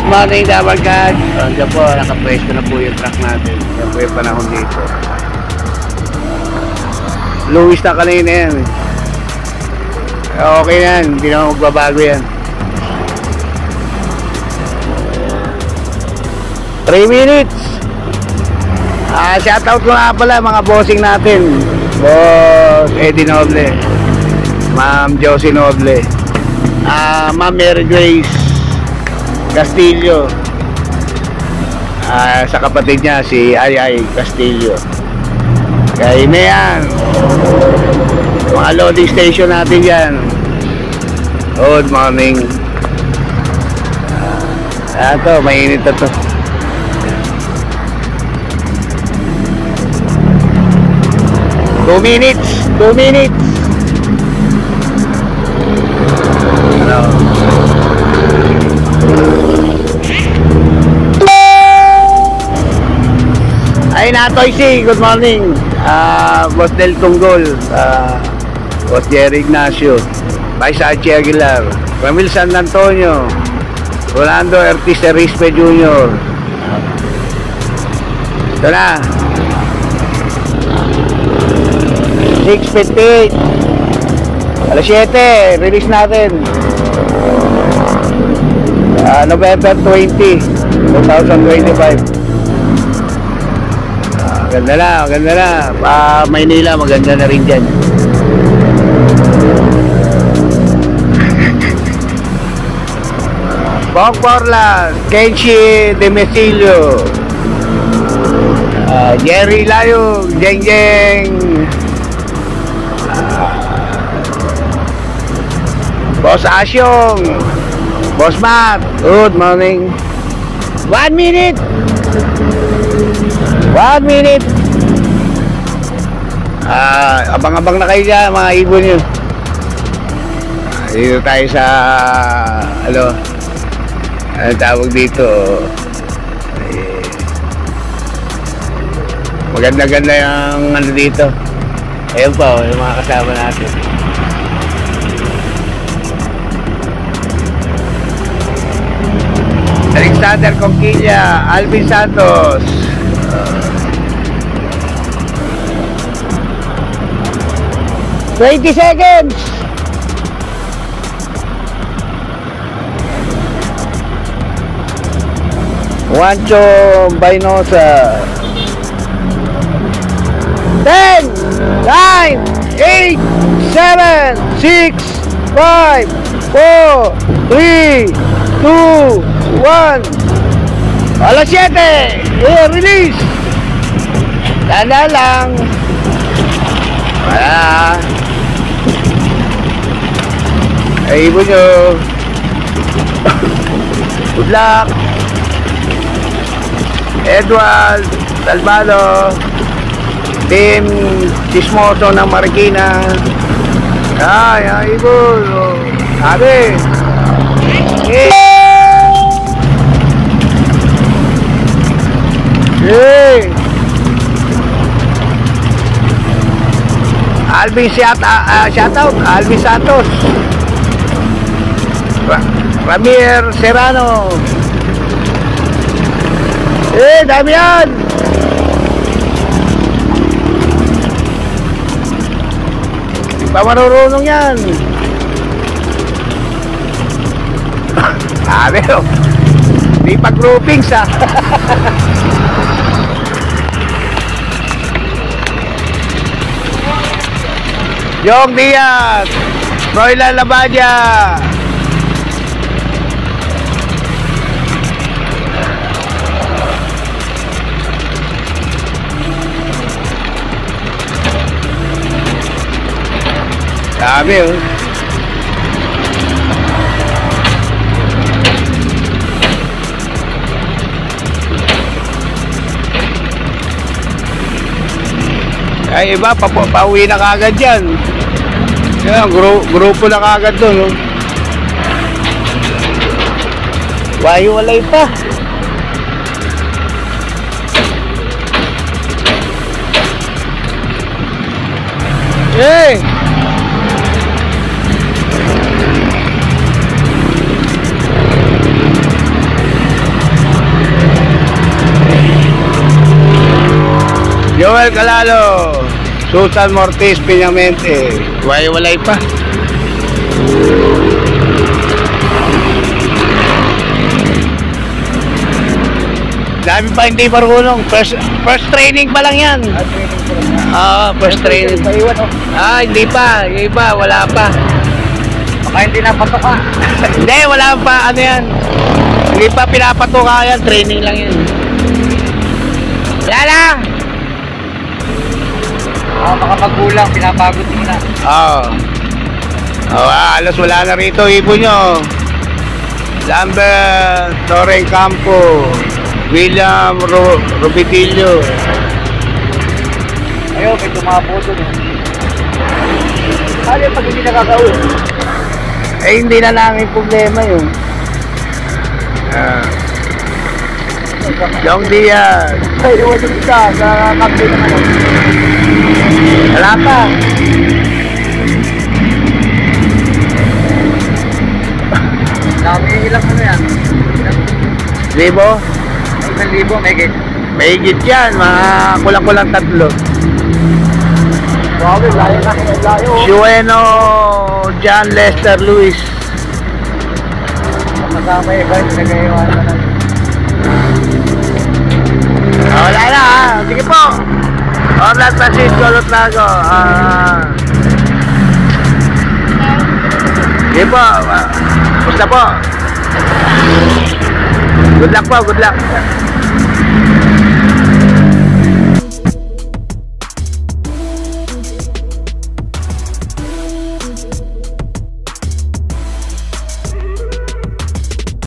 Good morning, Dabarkad. Diyan po, nakapwesto na po yung truck natin. Diyan po yung panahon dito. Luwis na kanina yan. Okay na yan, hindi na magbabago yan. 3 minutes. Shoutout ko nga pala mga bossing natin. Boss Eddie Noble, Ma'am Josie Noble, Ma'am Mary Grace Castillo, sa kapatid niya si Ay Castillo. Kaya na yan, mga loading station natin yan. Good morning. Ito, mainit na to. Two minutes. Ano? Ay, Natoy C, good morning. Boss Del Tunggol, Boss Jerry Ignacio, Vice Archie Aguilar, Ramil San Antonio, Rolando Ortiz Rispe Jr. Ito na 6:58, alas 7, release natin. November 20, 2025. Ganda na. Maynila, maganda na rin dyan. Bong Porlas, Kenshi Demesilio, Jerry Layog, Jeng, Boss Asyong, Boss Matt, good morning. 1 minute. Abang-abang na kayo dyan mga ibon nyo. Dito tayo sa ano tawag dito, maganda-ganda yung ano dito. Ayun pa, yung mga kasama natin. Alexander Conquilla, Alvin Santos, 20 seconds. Juancho Bainosa. 10, 9, 8, 7, 6, 5, 4, 3, 2, 1. Alas 7. Release. Tanda lang. Wala. Ay, ibo nyo. Good luck. Edward Salvado, Team Chismoso ng Marikina. Ay, ibo. Sabi. Alvin shoutout Alvin Santos, Ramir Serrano. Dami yan. Di pa marurunong yan. Sabi o, di pa groupings ha. Jong Diaz, Roylan Labadia, dami oh. Ay, iba pauwi na kagad yan. Yan, grupo na kagad doon, no? Wahiwalay pa. Joel Calalo, Susan Mortis Piñamente, walay pa. Dami pa hindi marunong. First training pa lang yan. First training. Hindi pa. Yung iba, wala pa. Baka hindi napatoka. Hindi, wala pa. Ano yan? Hindi pa pinapatuka yan. Training lang yan. Wala na! Baka magulang, pinapagod muna. Alas wala na rito. Ibon nyo. Lambert, Torreng Campo, William Rubitillo. Ayun, may tumabo doon. Ano yung pag hindi nakakaul? Hindi na namin problema yun. Long Diaz. Ay, iwan yung isa sa kampi ng ano. Wala pa. Dami ilang ano yan? Libo? 1,000, may gate. May higit yan. Mga kulang-kulang 3. Grabe, layo na. Layo. Shueno John Lester Luis. Kasama yung iba, nagagayawan na lang. Wala na ha. Sige po. Orlando Francisco Lutlago. Sige po. Basta po. Good luck po. Good luck.